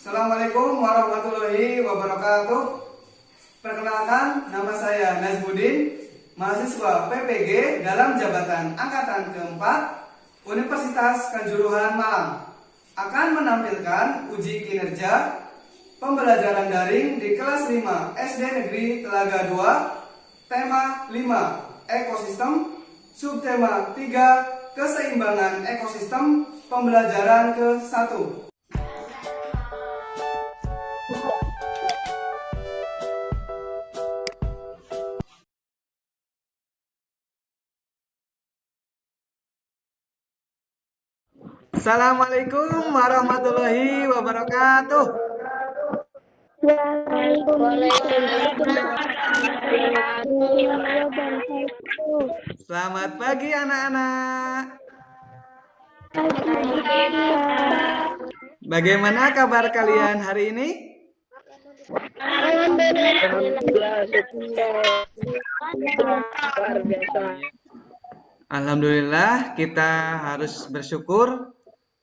Assalamualaikum warahmatullahi wabarakatuh. Perkenalkan, nama saya Nazmuddin, mahasiswa PPG dalam jabatan Angkatan keempat Universitas Kanjuruhan Malang. Akan menampilkan uji kinerja pembelajaran daring di kelas 5 SD Negeri Telaga 2, tema 5 ekosistem, subtema 3 keseimbangan ekosistem, pembelajaran ke-1. Assalamualaikum warahmatullahi wabarakatuh. Selamat pagi anak-anak. Bagaimana kabar kalian hari ini? Alhamdulillah, kita harus bersyukur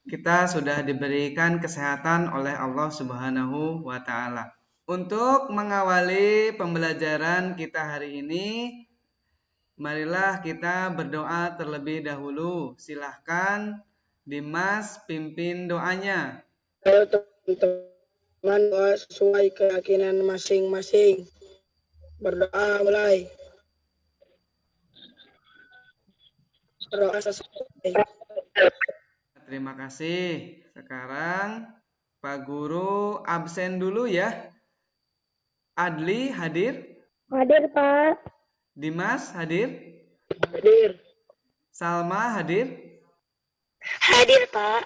kita sudah diberikan kesehatan oleh Allah Subhanahu wa Ta'ala. Untuk mengawali pembelajaran kita hari ini, marilah kita berdoa terlebih dahulu. Silahkan Dimas pimpin doanya. Teman-teman, doa sesuai keyakinan masing-masing. Berdoa mulai. Berdoa sesuai. Terima kasih. Sekarang Pak Guru absen dulu ya. Adli hadir? Hadir, Pak. Dimas hadir? Hadir. Salma hadir? Hadir, Pak.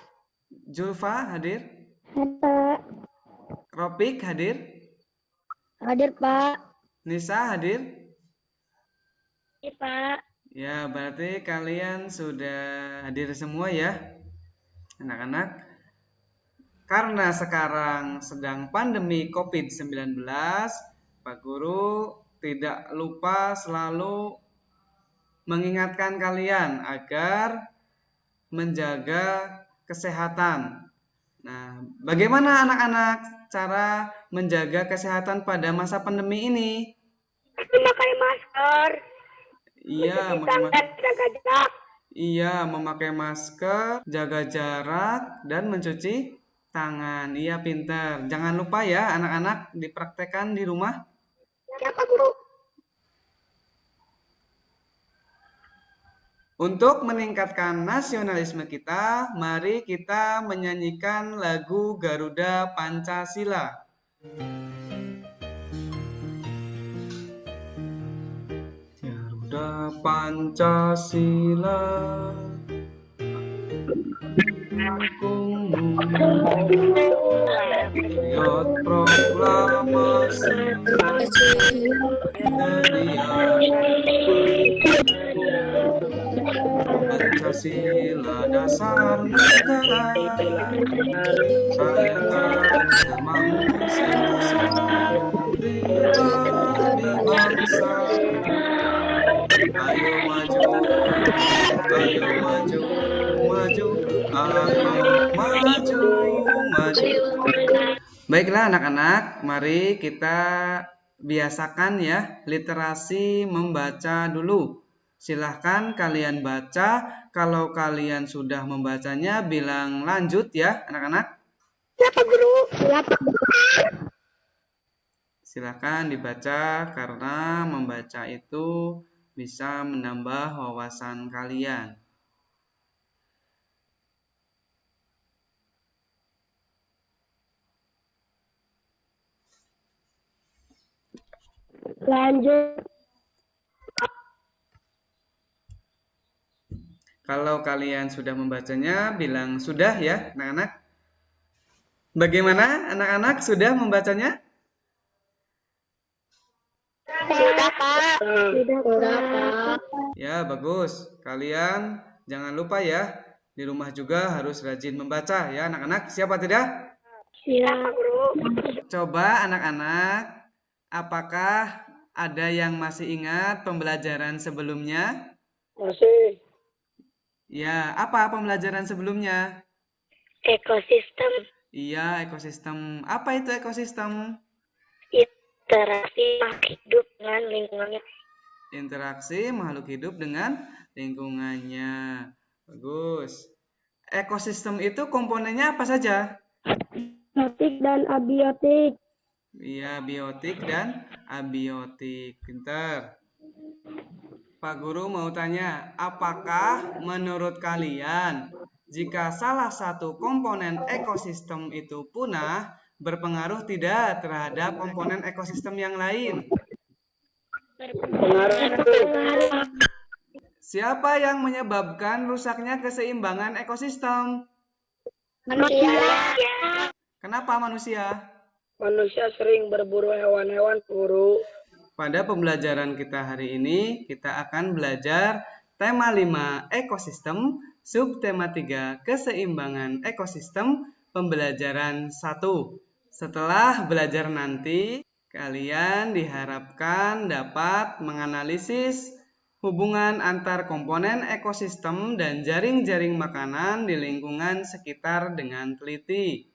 Julfa hadir? Hadir, Pak. Ropik hadir? Hadir, Pak. Nisa hadir? Hadir, Pak. Ya, berarti kalian sudah hadir semua ya, anak-anak. Karena sekarang sedang pandemi COVID-19, Pak Guru tidak lupa selalu mengingatkan kalian agar menjaga kesehatan. Nah, bagaimana anak-anak cara menjaga kesehatan pada masa pandemi ini? Memakai masker. Iya, Jaga jarak. Iya, memakai masker, jaga jarak, dan mencuci tangan. Iya, pintar. Jangan lupa ya, anak-anak dipraktekkan di rumah. Ya, Pak Guru. Untuk meningkatkan nasionalisme kita, mari kita menyanyikan lagu Garuda Pancasila. Garuda Pancasila, Kungmu Lihat proklamasi Pancasila dasar negara, sayangnya manusia pribadi bangsa. Ayo maju, maju, maju, ayo maju, maju. Baiklah anak-anak, mari kita biasakan ya literasi membaca dulu. Silahkan kalian baca. Kalau kalian sudah membacanya, bilang lanjut ya anak-anak. Ya, Pak Guru. Ya, Pak Guru. Silahkan dibaca karena membaca itu bisa menambah wawasan kalian. Lanjut. Kalau kalian sudah membacanya, bilang sudah ya anak-anak. Bagaimana anak-anak sudah membacanya? Sudah, Pak. Sudah, Pak. Ya, bagus. Kalian jangan lupa ya, di rumah juga harus rajin membaca ya anak-anak. Siapa tidak? Siap, Pak Guru. Coba anak-anak, apakah ada yang masih ingat pembelajaran sebelumnya? Masih. Ya, apa pembelajaran sebelumnya? Ekosistem. Iya, ekosistem. Apa itu ekosistem? Interaksi makhluk hidup dengan lingkungannya. Interaksi makhluk hidup dengan lingkungannya. Bagus. Ekosistem itu komponennya apa saja? Biotik dan abiotik. Iya, biotik dan abiotik. Pinter. Pak Guru mau tanya, apakah menurut kalian jika salah satu komponen ekosistem itu punah, berpengaruh tidak terhadap komponen ekosistem yang lain? Pengaruh. Siapa yang menyebabkan rusaknya keseimbangan ekosistem? Manusia. Kenapa manusia? Manusia sering berburu hewan-hewan, Guru. Pada pembelajaran kita hari ini, kita akan belajar tema 5 ekosistem, subtema 3 keseimbangan ekosistem, pembelajaran 1. Setelah belajar nanti, kalian diharapkan dapat menganalisis hubungan antar komponen ekosistem dan jaring-jaring makanan di lingkungan sekitar dengan teliti.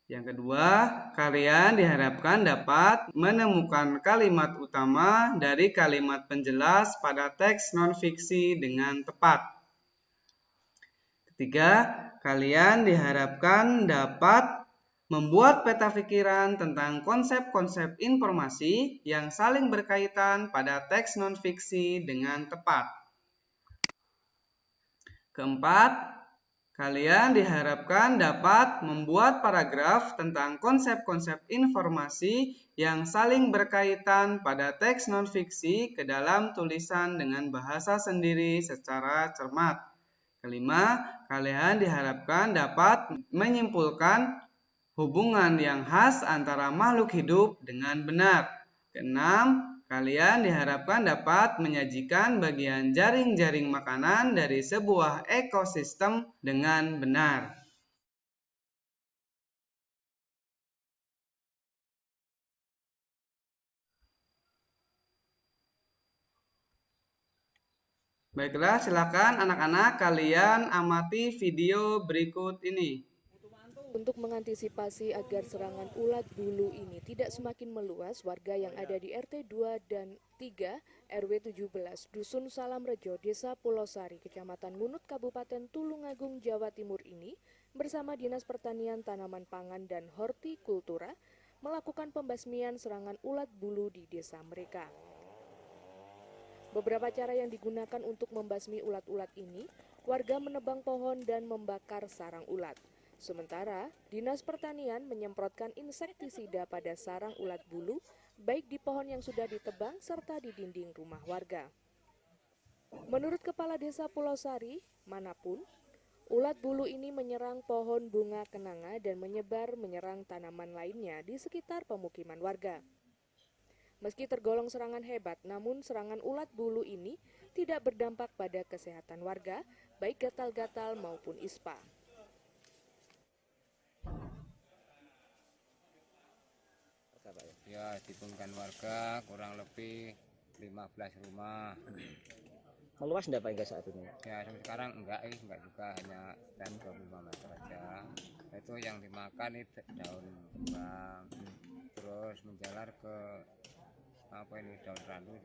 Yang kedua, kalian diharapkan dapat menemukan kalimat utama dari kalimat penjelas pada teks non-fiksi dengan tepat. Ketiga, kalian diharapkan dapat membuat peta pikiran tentang konsep-konsep informasi yang saling berkaitan pada teks non-fiksi dengan tepat. Keempat, kalian diharapkan dapat membuat paragraf tentang konsep-konsep informasi yang saling berkaitan pada teks non-fiksi ke dalam tulisan dengan bahasa sendiri secara cermat. Kelima, kalian diharapkan dapat menyimpulkan hubungan yang khas antara makhluk hidup dengan benar. Keenam, kalian diharapkan dapat menyajikan bagian jaring-jaring makanan dari sebuah ekosistem dengan benar. Baiklah, silakan anak-anak kalian amati video berikut ini. Untuk mengantisipasi agar serangan ulat bulu ini tidak semakin meluas, warga yang ada di RT 2 dan 3 RW 17 Dusun Salamrejo, Desa Pulosari, Kecamatan Ngunut, Kabupaten Tulungagung, Jawa Timur ini bersama Dinas Pertanian, Tanaman Pangan, dan Hortikultura melakukan pembasmian serangan ulat bulu di desa mereka. Beberapa cara yang digunakan untuk membasmi ulat-ulat ini, warga menebang pohon dan membakar sarang ulat. Sementara, Dinas Pertanian menyemprotkan insektisida pada sarang ulat bulu, baik di pohon yang sudah ditebang serta di dinding rumah warga. Menurut Kepala Desa Pulosari, manapun, ulat bulu ini menyerang pohon bunga kenanga dan menyebar menyerang tanaman lainnya di sekitar pemukiman warga. Meski tergolong serangan hebat, namun serangan ulat bulu ini tidak berdampak pada kesehatan warga, baik gatal-gatal maupun ispa. Ya, dihubungkan warga kurang lebih 15 rumah. Meluas enggak Pak hingga saat ini? Ya, sampai sekarang enggak juga, hanya stand 25 meter aja. Itu yang dimakan itu daun kembang, terus menjalar ke daun randu.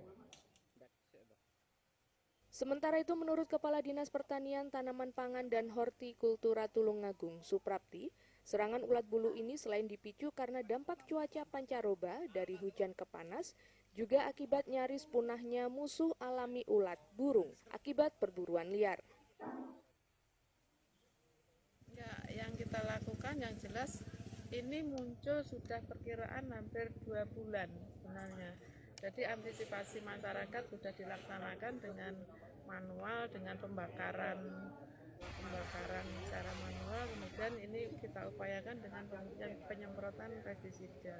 Sementara itu, menurut Kepala Dinas Pertanian, Tanaman Pangan, dan Hortikultura Tulungagung, Suprapti, serangan ulat bulu ini selain dipicu karena dampak cuaca pancaroba dari hujan ke panas, juga akibat nyaris punahnya musuh alami ulat, burung, akibat perburuan liar. Ya, yang kita lakukan yang jelas ini muncul sudah perkiraan hampir 2 bulan sebenarnya. Jadi antisipasi masyarakat sudah dilaksanakan dengan manual, dengan pembakaran secara manual, kemudian ini kita upayakan dengan penyemprotan pestisida.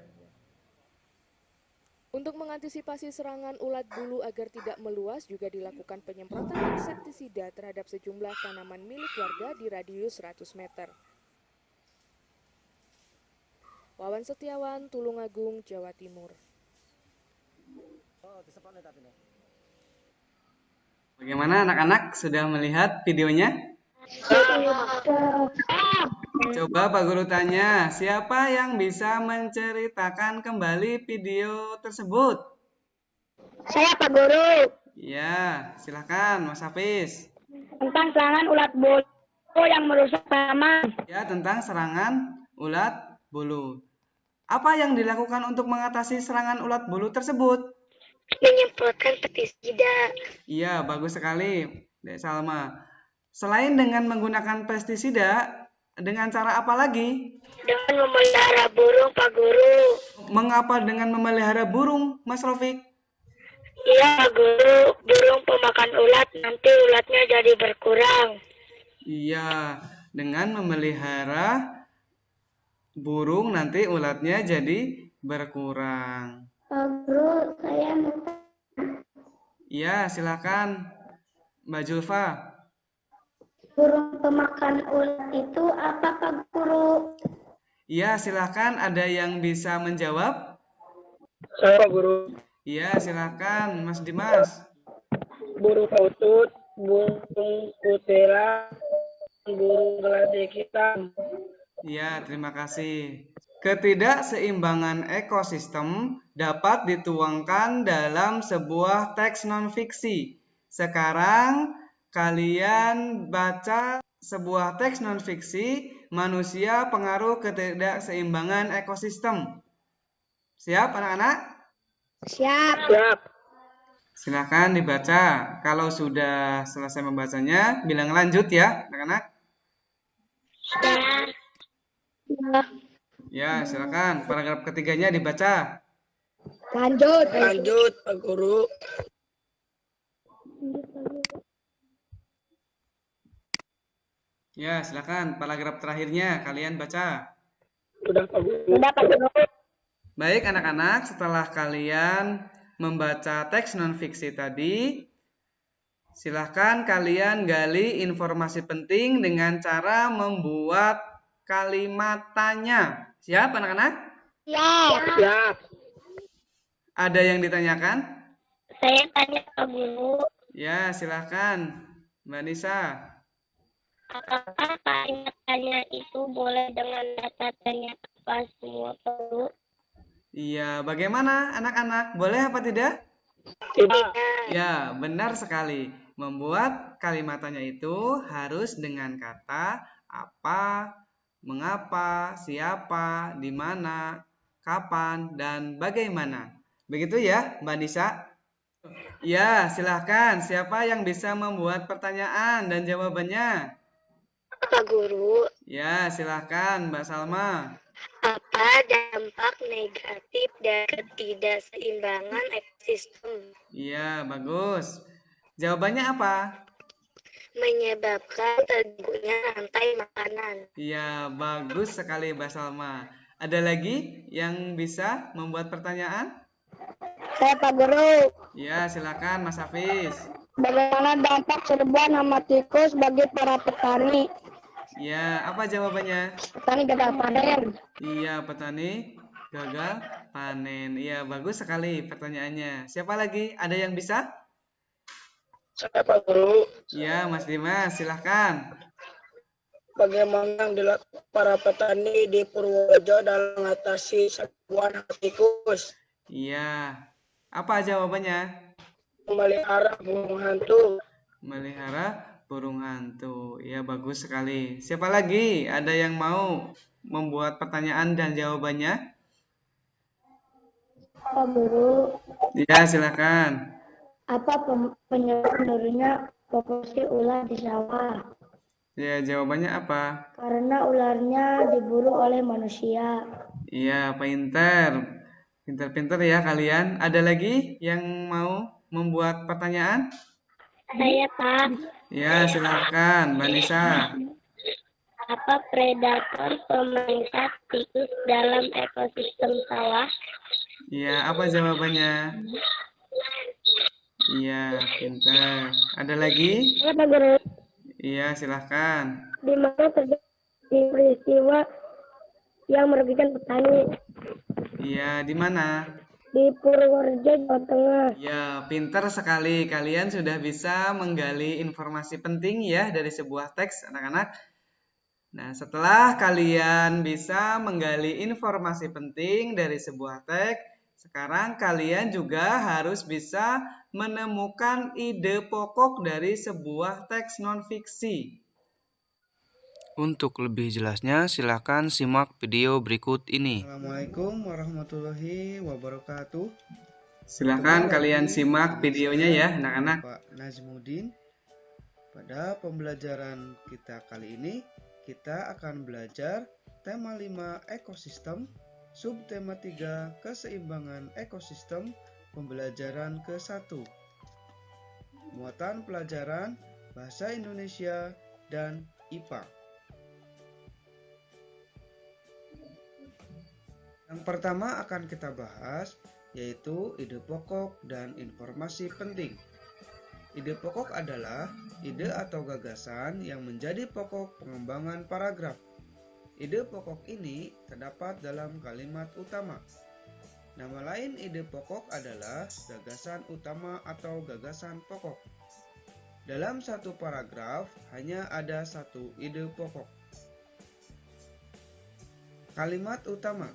Untuk mengantisipasi serangan ulat bulu agar tidak meluas, juga dilakukan penyemprotan insektisida terhadap sejumlah tanaman milik warga di radius 100 meter. Wawan Setiawan, Tulungagung, Jawa Timur. Bagaimana anak-anak, sudah melihat videonya? Coba Pak Guru tanya, siapa yang bisa menceritakan kembali video tersebut? Saya Pak Guru. Ya, silakan Mas Hafiz. Tentang serangan ulat bulu yang merusak tanaman. Ya, tentang serangan ulat bulu. Apa yang dilakukan untuk mengatasi serangan ulat bulu tersebut? Menyemprotkan pestisida. Iya, bagus sekali, Dek Salma. Selain dengan menggunakan pestisida, dengan cara apa lagi? Dengan memelihara burung, Pak Guru. Mengapa dengan memelihara burung, Mas Rofik? Iya, Pak Guru. Burung pemakan ulat, nanti ulatnya jadi berkurang. Iya, dengan memelihara burung nanti ulatnya jadi berkurang. Pak Guru, saya mau. Iya, silakan Mbak Julfa. Burung pemakan ulat itu apa, Pak Guru? Iya, silakan ada yang bisa menjawab? Saya Pak Guru. Iya, silakan Mas Dimas. Burung pautut, burung kutera, burung gelatik hitam. Iya, terima kasih. Ketidakseimbangan ekosistem dapat dituangkan dalam sebuah teks non-fiksi. Sekarang kalian baca sebuah teks non-fiksi, manusia pengaruh ketidakseimbangan ekosistem. Siap anak-anak? Siap. Siap. Silakan dibaca. Kalau sudah selesai membacanya, bilang lanjut ya, anak-anak. Ya, silakan. Paragraf ketiganya dibaca. Lanjut. Lanjut Pak Guru. Ya, silakan. Paragraf terakhirnya kalian baca. Sudah Pak Guru. Sudah, Pak Guru. Baik anak-anak, setelah kalian membaca teks non-fiksi tadi, silahkan kalian gali informasi penting dengan cara membuat kalimat tanya. Siap anak-anak? Siap. Siap. Ada yang ditanyakan? Saya tanya Pak Guru, Ya, silahkan Mbak Nisa. apakah kalimat tanya itu boleh dengan data tanya apa semua, Pak Guru? Iya, bagaimana anak-anak? Boleh apa tidak? Tidak. Ya, benar sekali. Membuat kalimat tanya itu harus dengan kata apa, mengapa, siapa, di mana, kapan, dan bagaimana. Begitu ya, Mbak Nisa? Ya, silahkan. Siapa yang bisa membuat pertanyaan dan jawabannya? Pak Guru, Ya, silahkan Mbak Salma. apa dampak negatif dari ketidakseimbangan ekosistem? Iya, bagus. Jawabannya apa? Menyebabkan terganggunya rantai makanan. Iya, bagus sekali Mbak Salma. Ada lagi yang bisa membuat pertanyaan? Saya Pak Guru, Ya, silakan Mas Hafiz. bagaimana dampak serbuan hama tikus bagi para petani? Ya, apa jawabannya? Petani gagal panen. Iya, petani gagal panen. Iya, bagus sekali pertanyaannya. Siapa lagi? Ada yang bisa? Saya Pak Guru. Ya, Mas Dimas, silahkan. Bagaimana yang dilakukan para petani di Purworejo dalam mengatasi serbuan hama tikus? Iya. Apa jawabannya? Memelihara burung hantu. Melihara burung hantu. Ya, bagus sekali. Siapa lagi? Ada yang mau membuat pertanyaan dan jawabannya? Pak Guru, Ya, silakan. apa penyebab menurunnya populasi ular di sawah? Ya, jawabannya apa? Karena ularnya diburu oleh manusia. Iya, pinter. Pinter-pinter ya kalian. Ada lagi yang mau membuat pertanyaan? Saya Pak, Ya, silakan, Mbak Nisa. apa predator pemangsa tikus dalam ekosistem sawah? Iya, apa jawabannya? Iya, pinter. Ada lagi? Saya Pak Guru, Iya, silahkan. di mana terjadi peristiwa yang merugikan petani? Iya, di mana? di Purworejo, Jawa Tengah. Ya, pintar sekali. Kalian sudah bisa menggali informasi penting ya dari sebuah teks, anak-anak. Nah, setelah kalian bisa menggali informasi penting dari sebuah teks, sekarang kalian juga harus bisa menemukan ide pokok dari sebuah teks non-fiksi. Untuk lebih jelasnya, silakan simak video berikut ini. Assalamualaikum warahmatullahi wabarakatuh. Silakan kalian simak videonya ya, anak-anak. Pak Nazmuddin. Pada pembelajaran kita kali ini, kita akan belajar tema 5 ekosistem, subtema 3 keseimbangan ekosistem, pembelajaran ke-1. Muatan pelajaran Bahasa Indonesia dan IPA. Yang pertama akan kita bahas yaitu ide pokok dan informasi penting. Ide pokok adalah ide atau gagasan yang menjadi pokok pengembangan paragraf. Ide pokok ini terdapat dalam kalimat utama. Nama lain ide pokok adalah gagasan utama atau gagasan pokok. Dalam satu paragraf hanya ada satu ide pokok. Kalimat utama.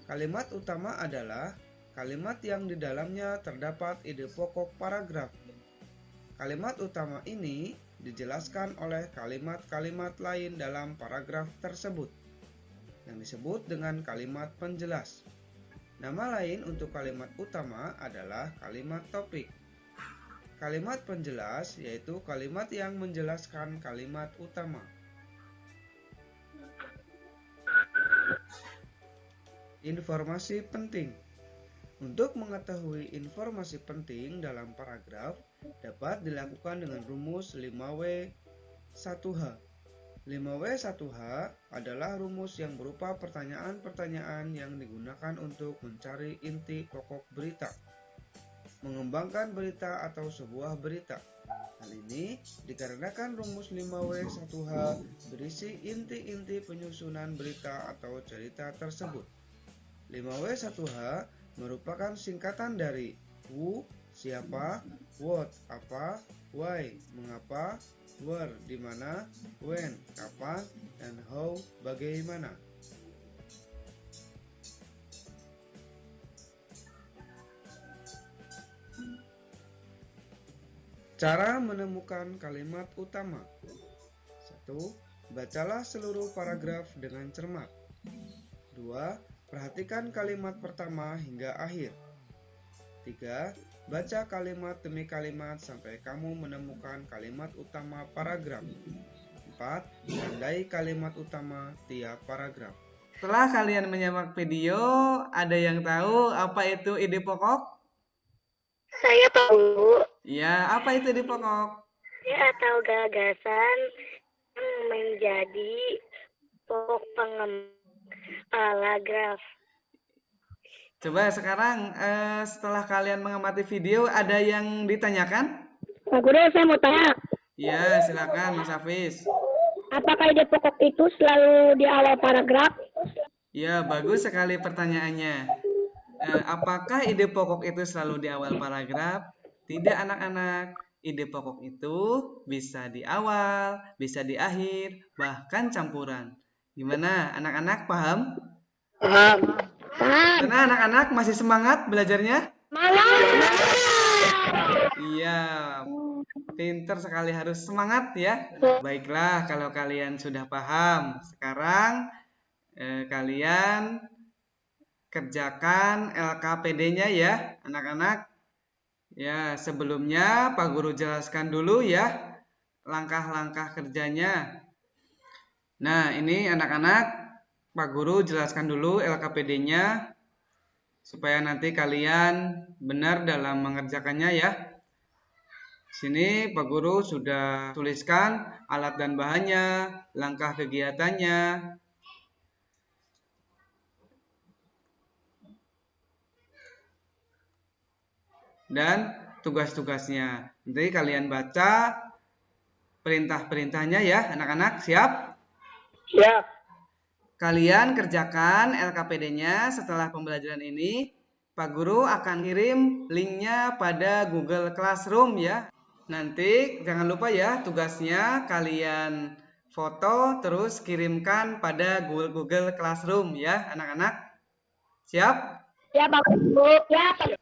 Kalimat utama adalah kalimat yang di dalamnya terdapat ide pokok paragraf. Kalimat utama ini dijelaskan oleh kalimat-kalimat lain dalam paragraf tersebut, yang disebut dengan kalimat penjelas. Nama lain untuk kalimat utama adalah kalimat topik. Kalimat penjelas yaitu kalimat yang menjelaskan kalimat utama. Informasi penting. Untuk mengetahui informasi penting dalam paragraf dapat dilakukan dengan rumus 5W1H. 5W1H adalah rumus yang berupa pertanyaan-pertanyaan yang digunakan untuk mencari inti pokok berita, mengembangkan berita atau sebuah berita. Hal ini dikarenakan rumus 5W1H berisi inti-inti penyusunan berita atau cerita tersebut. 5W1H merupakan singkatan dari who, siapa, what, apa, why, mengapa, where, di mana, when, kapan, dan how, bagaimana. Cara menemukan kalimat utama. 1. Bacalah seluruh paragraf dengan cermat. 2. Perhatikan kalimat pertama hingga akhir. 3. Baca kalimat demi kalimat sampai kamu menemukan kalimat utama paragraf. 4. Tandai kalimat utama tiap paragraf. Setelah kalian menyimak video, ada yang tahu apa itu ide pokok? Saya tahu. Ya, apa itu ide pokok? Atau gagasan yang menjadi pokok pengembangan paragraf. Coba sekarang setelah kalian mengamati video, ada yang ditanyakan? Pak Guru, saya mau tanya. Ya, silakan Mas Hafiz. Apakah ide pokok itu selalu di awal paragraf? Ya, bagus sekali pertanyaannya. Apakah ide pokok itu selalu di awal paragraf? Tidak, anak-anak. Ide pokok itu bisa di awal, bisa di akhir, bahkan campuran. Gimana, anak-anak paham? Paham. Karena anak-anak masih semangat belajarnya? Iya, pinter sekali, harus semangat ya. Baiklah, kalau kalian sudah paham, sekarang kalian kerjakan LKPD-nya ya, anak-anak. Ya, sebelumnya Pak Guru jelaskan dulu ya langkah-langkah kerjanya. Nah, ini anak-anak, Pak Guru jelaskan dulu LKPD-nya supaya nanti kalian benar dalam mengerjakannya ya. Sini Pak Guru sudah tuliskan alat dan bahannya, langkah kegiatannya. Dan tugas-tugasnya. Nanti kalian baca perintah-perintahnya ya, anak-anak. Siap? Siap. Kalian kerjakan LKPD-nya setelah pembelajaran ini. Pak Guru akan kirim linknya pada Google Classroom ya. Nanti jangan lupa ya, tugasnya kalian foto terus kirimkan pada Google Classroom ya anak-anak. Siap? Ya Pak Guru. Ya Pak Guru.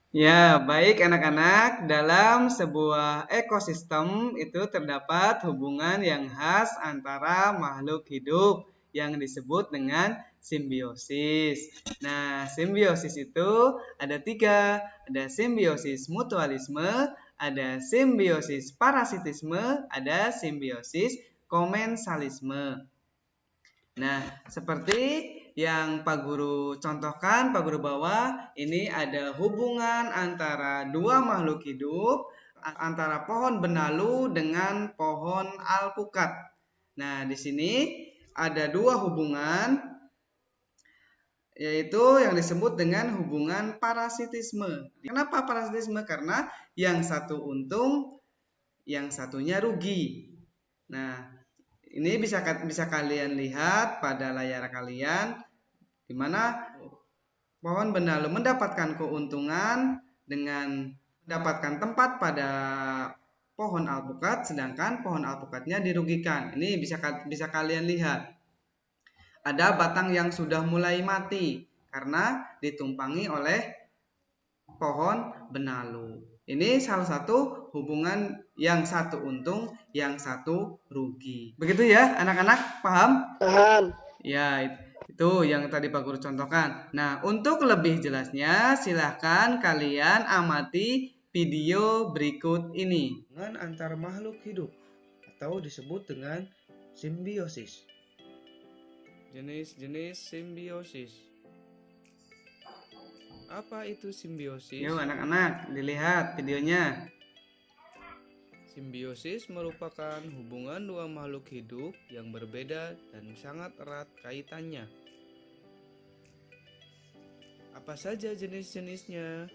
Ya, baik anak-anak, dalam sebuah ekosistem itu terdapat hubungan yang khas antara makhluk hidup yang disebut dengan simbiosis. Nah, simbiosis itu ada 3, ada simbiosis mutualisme, ada simbiosis parasitisme, ada simbiosis komensalisme. Nah, seperti yang Pak Guru contohkan, Pak Guru bawa, ini ada hubungan antara dua makhluk hidup, antara pohon benalu dengan pohon alpukat. Nah, di sini ada dua hubungan, yaitu yang disebut dengan hubungan parasitisme. Kenapa parasitisme? Karena yang satu untung, yang satunya rugi. Nah, ini bisa kalian lihat pada layar kalian, di mana pohon benalu mendapatkan keuntungan dengan mendapatkan tempat pada pohon alpukat, sedangkan pohon alpukatnya dirugikan. Ini bisa kalian lihat. Ada batang yang sudah mulai mati karena ditumpangi oleh pohon benalu. Ini salah satu hubungan yang satu untung, yang satu rugi. Begitu ya anak-anak, paham? Paham. Ya, itu yang tadi Pak Guru contohkan. Nah, untuk lebih jelasnya silahkan kalian amati video berikut ini. Hubungan antar makhluk hidup atau disebut dengan simbiosis. Jenis-jenis simbiosis. Apa itu simbiosis? Yuk anak-anak, dilihat videonya. Simbiosis merupakan hubungan dua makhluk hidup yang berbeda dan sangat erat kaitannya. Apa saja jenis-jenisnya?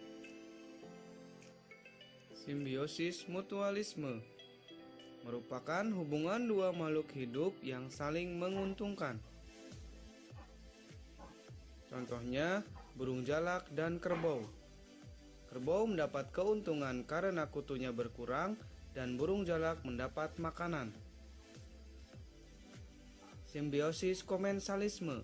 Simbiosis mutualisme merupakan hubungan dua makhluk hidup yang saling menguntungkan. Contohnya, burung jalak dan kerbau. Kerbau mendapat keuntungan karena kutunya berkurang dan burung jalak mendapat makanan. Simbiosis komensalisme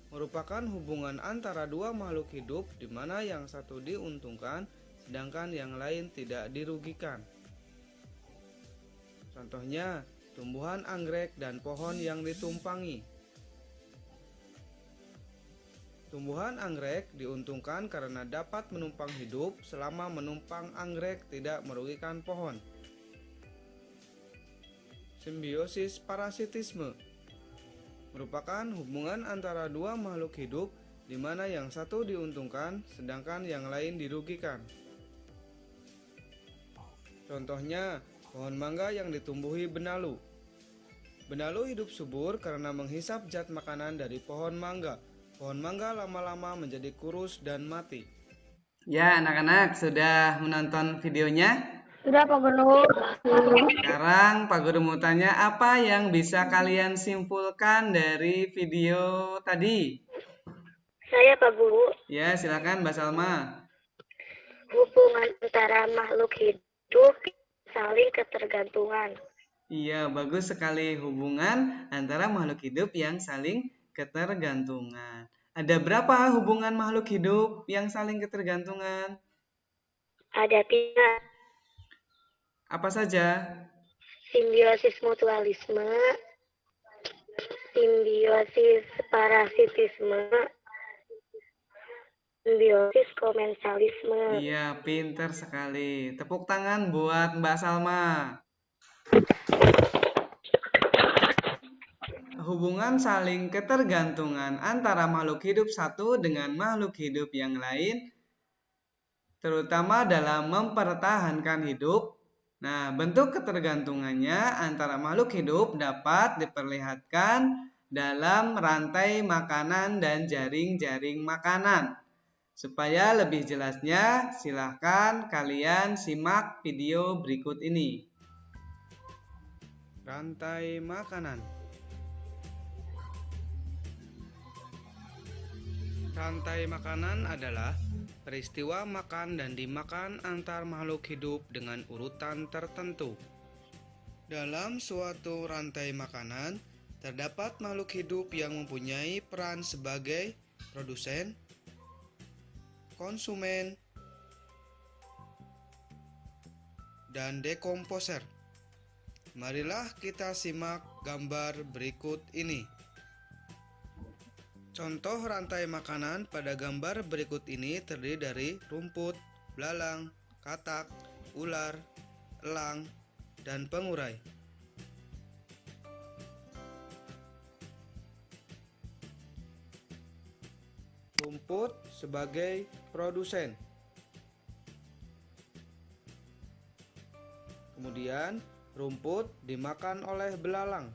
merupakan hubungan antara dua makhluk hidup di mana yang satu diuntungkan sedangkan yang lain tidak dirugikan. Contohnya, tumbuhan anggrek dan pohon yang ditumpangi. Tumbuhan anggrek diuntungkan karena dapat menumpang hidup selama menumpang anggrek tidak merugikan pohon. Simbiosis parasitisme merupakan hubungan antara dua makhluk hidup di mana yang satu diuntungkan sedangkan yang lain dirugikan. Contohnya, pohon mangga yang ditumbuhi benalu. Benalu hidup subur karena menghisap zat makanan dari pohon mangga. Pohon mangga lama-lama menjadi kurus dan mati. Ya, anak-anak sudah menonton videonya? Sudah Pak Guru. Sekarang Pak Guru mau tanya, apa yang bisa kalian simpulkan dari video tadi? Saya Pak Guru. Ya, silakan Mbak Salma. Hubungan antara makhluk hidup saling ketergantungan. Iya, bagus sekali, hubungan antara makhluk hidup yang saling ketergantungan. Ada berapa hubungan makhluk hidup yang saling ketergantungan? Ada 3. Apa saja? Simbiosis mutualisme, simbiosis parasitisme, simbiosis komensalisme. Iya, pinter sekali. Tepuk tangan buat Mbak Salma. Hubungan saling ketergantungan antara makhluk hidup satu dengan makhluk hidup yang lain, terutama dalam mempertahankan hidup. Nah, bentuk ketergantungannya antara makhluk hidup dapat diperlihatkan dalam rantai makanan dan jaring-jaring makanan. Supaya lebih jelasnya, silahkan kalian simak video berikut ini. Rantai makanan. Rantai makanan adalah peristiwa makan dan dimakan antar makhluk hidup dengan urutan tertentu. Dalam suatu rantai makanan, terdapat makhluk hidup yang mempunyai peran sebagai produsen, konsumen, dan dekomposer. Marilah kita simak gambar berikut ini. Contoh rantai makanan pada gambar berikut ini terdiri dari rumput, belalang, katak, ular, elang, dan pengurai. Rumput sebagai produsen. Kemudian, rumput dimakan oleh belalang.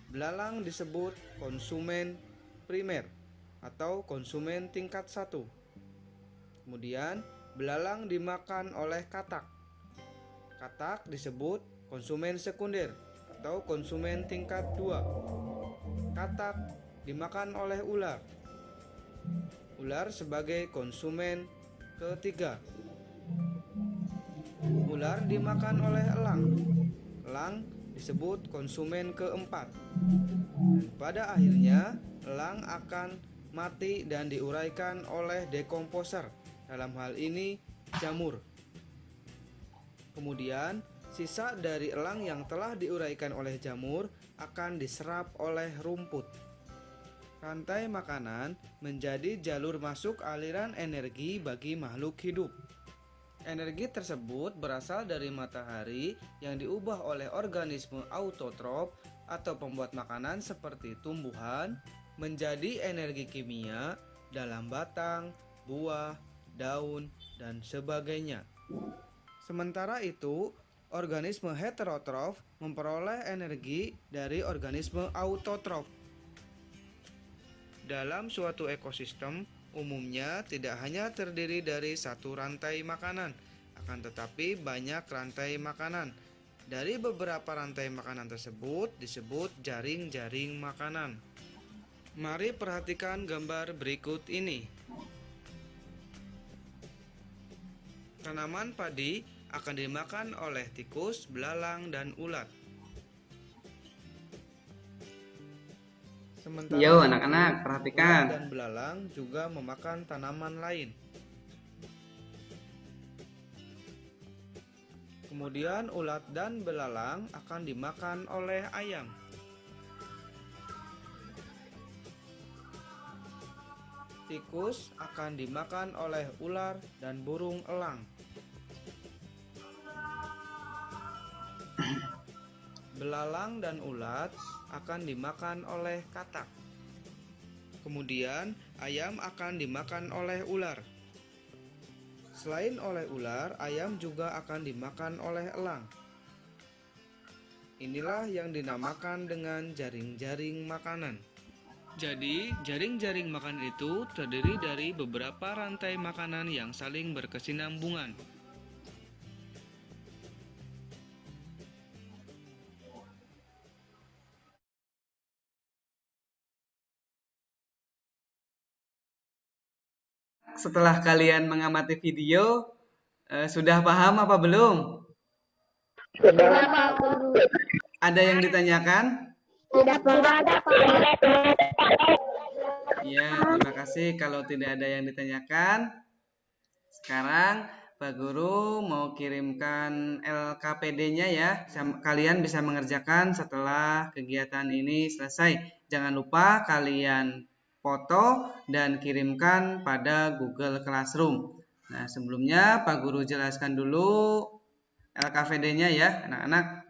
Belalang disebut konsumen primer atau konsumen tingkat 1. Kemudian, belalang dimakan oleh katak. Katak disebut konsumen sekunder atau konsumen tingkat 2. Katak dimakan oleh ular. Ular sebagai konsumen ketiga. Ular dimakan oleh elang. Elang disebut konsumen keempat. Dan pada akhirnya, elang akan mati dan diuraikan oleh dekomposer. Dalam hal ini, jamur. Kemudian, sisa dari elang yang telah diuraikan oleh jamur akan diserap oleh rumput. Rantai makanan menjadi jalur masuk aliran energi bagi makhluk hidup. Energi tersebut berasal dari matahari yang diubah oleh organisme autotrof atau pembuat makanan seperti tumbuhan menjadi energi kimia dalam batang, buah, daun, dan sebagainya. Sementara itu, organisme heterotrof memperoleh energi dari organisme autotrof. Dalam suatu ekosistem, umumnya tidak hanya terdiri dari satu rantai makanan, akan tetapi banyak rantai makanan. Dari beberapa rantai makanan tersebut disebut jaring-jaring makanan. Mari perhatikan gambar berikut ini. Tanaman padi akan dimakan oleh tikus, belalang, dan ulat. Sementara Yo anak-anak, perhatikan. ulat dan belalang juga memakan tanaman lain. Kemudian ulat dan belalang akan dimakan oleh ayam. Tikus akan dimakan oleh ular dan burung elang. Belalang dan ulat akan dimakan oleh katak. Kemudian ayam akan dimakan oleh ular. Selain oleh ular, ayam juga akan dimakan oleh elang. Inilah yang dinamakan dengan jaring-jaring makanan. Jadi, jaring-jaring makanan itu terdiri dari beberapa rantai makanan yang saling berkesinambungan. Setelah kalian mengamati video, sudah paham apa belum? Sudah, Pak Guru. Ada yang ditanyakan? Sudah ada, Pak. Ya, terima kasih. Kalau tidak ada yang ditanyakan, sekarang Pak Guru mau kirimkan LKPD-nya ya. Kalian bisa mengerjakan setelah kegiatan ini selesai. Jangan lupa kalian foto dan kirimkan pada Google Classroom. Nah, sebelumnya Pak Guru jelaskan dulu LKPD-nya ya, anak-anak.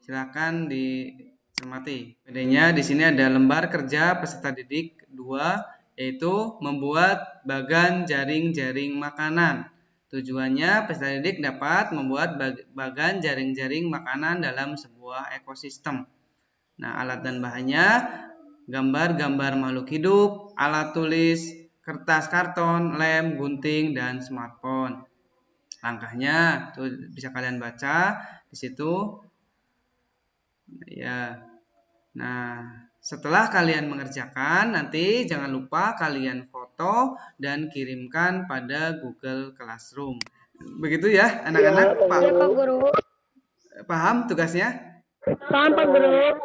Silakan dicermati. PD-nya di sini ada lembar kerja peserta didik 2, yaitu membuat bagan jaring-jaring makanan. Tujuannya peserta didik dapat membuat bagan jaring-jaring makanan dalam sebuah ekosistem. Nah, alat dan bahannya gambar-gambar makhluk hidup, alat tulis, kertas karton, lem, gunting, dan smartphone. Langkahnya tuh bisa kalian baca di situ. Ya. Nah, Setelah kalian mengerjakan, nanti jangan lupa kalian foto dan kirimkan pada Google Classroom. Begitu ya, anak-anak? Iya, Pak Guru. Paham tugasnya? Paham, Pak Guru.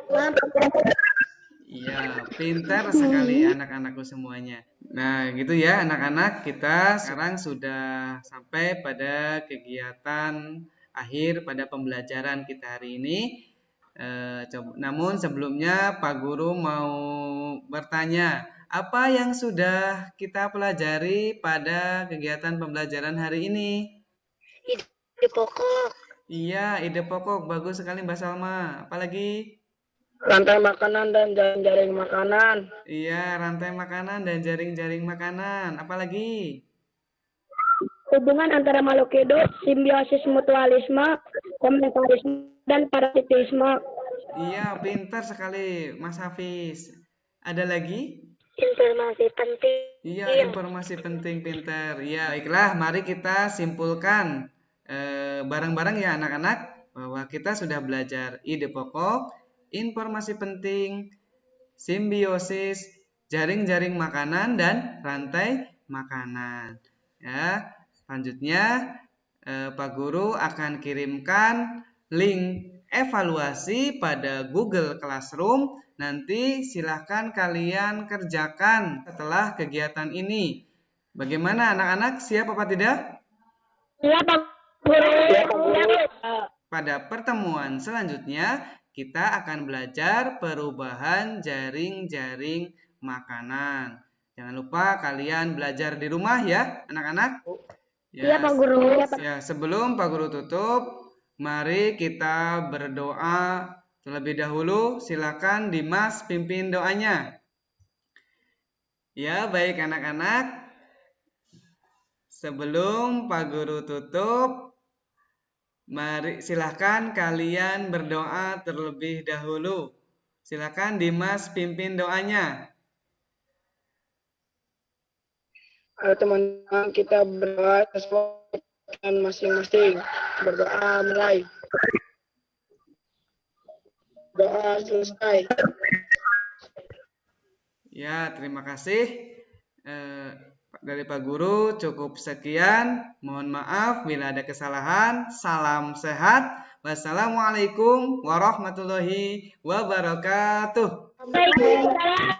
Iya, pintar sekali anak-anakku semuanya. Nah, gitu ya anak-anak, kita sekarang sudah sampai pada kegiatan akhir pada pembelajaran kita hari ini. Namun sebelumnya Pak Guru mau bertanya, apa yang sudah kita pelajari pada kegiatan pembelajaran hari ini? Ide pokok. Iya, ide pokok. Bagus sekali Mbak Salma. Apalagi? Rantai makanan dan jaring makanan. Iya, rantai makanan dan jaring-jaring makanan. Apalagi? Hubungan antara makhluk hidup, simbiosis mutualisme, komentarisme, dan parasitisme. Iya, pintar sekali Mas Hafiz. Ada lagi? Informasi penting. Iya, informasi penting, pintar. Ya, baiklah, mari kita simpulkan bareng-bareng ya anak-anak bahwa kita sudah belajar ide pokok, informasi penting, simbiosis, jaring-jaring makanan, dan rantai makanan. Ya, selanjutnya Pak Guru akan kirimkan link evaluasi pada Google Classroom. Nanti silahkan kalian kerjakan setelah kegiatan ini. Bagaimana anak-anak? Siap apa tidak? Iya, Pak Guru. Pada pertemuan selanjutnya, kita akan belajar perubahan jaring-jaring makanan. Jangan lupa kalian belajar di rumah ya, anak-anak. Iya, Pak Guru. Ya, sebelum Pak Guru tutup, mari kita berdoa terlebih dahulu. Silakan Dimas pimpin doanya. Ya, baik anak-anak. Sebelum Pak Guru tutup, mari silahkan kalian berdoa terlebih dahulu. Silakan Dimas pimpin doanya. Ayo teman-teman, kita berdoa sesuai masing-masing. Berdoa mulai. Doa selesai. Ya, terima kasih dari Pak Guru. Cukup sekian. Mohon maaf bila ada kesalahan. Salam sehat. Wassalamualaikum warahmatullahi wabarakatuh. Waalaikumsalam.